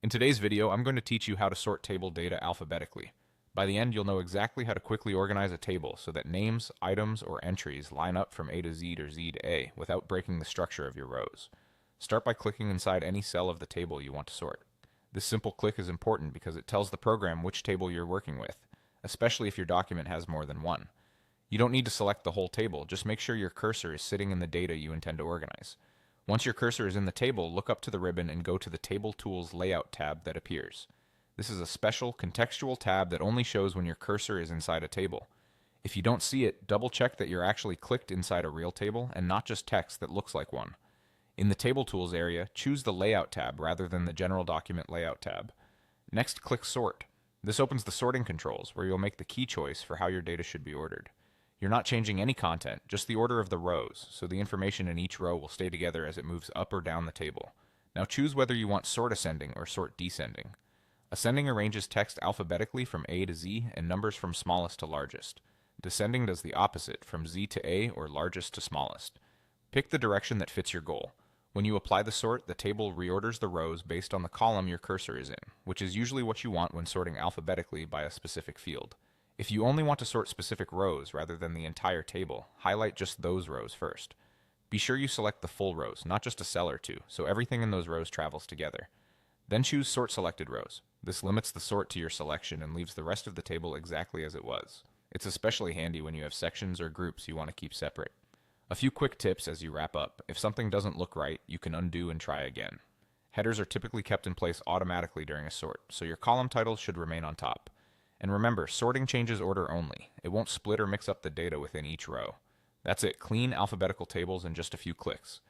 In today's video, I'm going to teach you how to sort table data alphabetically. By the end, you'll know exactly how to quickly organize a table so that names, items, or entries line up from A to Z or Z to A without breaking the structure of your rows. Start by clicking inside any cell of the table you want to sort. This simple click is important because it tells the program which table you're working with, especially if your document has more than one. You don't need to select the whole table, just make sure your cursor is sitting in the data you intend to organize. Once your cursor is in the table, look up to the ribbon and go to the Table Tools Layout tab that appears. This is a special, contextual tab that only shows when your cursor is inside a table. If you don't see it, double check that you're actually clicked inside a real table and not just text that looks like one. In the Table Tools area, choose the Layout tab rather than the General Document Layout tab. Next, click Sort. This opens the sorting controls, where you'll make the key choice for how your data should be ordered. You're not changing any content, just the order of the rows, so the information in each row will stay together as it moves up or down the table. Now choose whether you want sort ascending or sort descending. Ascending arranges text alphabetically from A to Z and numbers from smallest to largest. Descending does the opposite, from Z to A or largest to smallest. Pick the direction that fits your goal. When you apply the sort, the table reorders the rows based on the column your cursor is in, which is usually what you want when sorting alphabetically by a specific field. If you only want to sort specific rows rather than the entire table, highlight just those rows first. Be sure you select the full rows, not just a cell or two, so everything in those rows travels together. Then choose Sort Selected Rows. This limits the sort to your selection and leaves the rest of the table exactly as it was. It's especially handy when you have sections or groups you want to keep separate. A few quick tips as you wrap up. If something doesn't look right, you can undo and try again. Headers are typically kept in place automatically during a sort, so your column titles should remain on top. And remember, sorting changes order only. It won't split or mix up the data within each row. That's it, clean alphabetical tables in just a few clicks.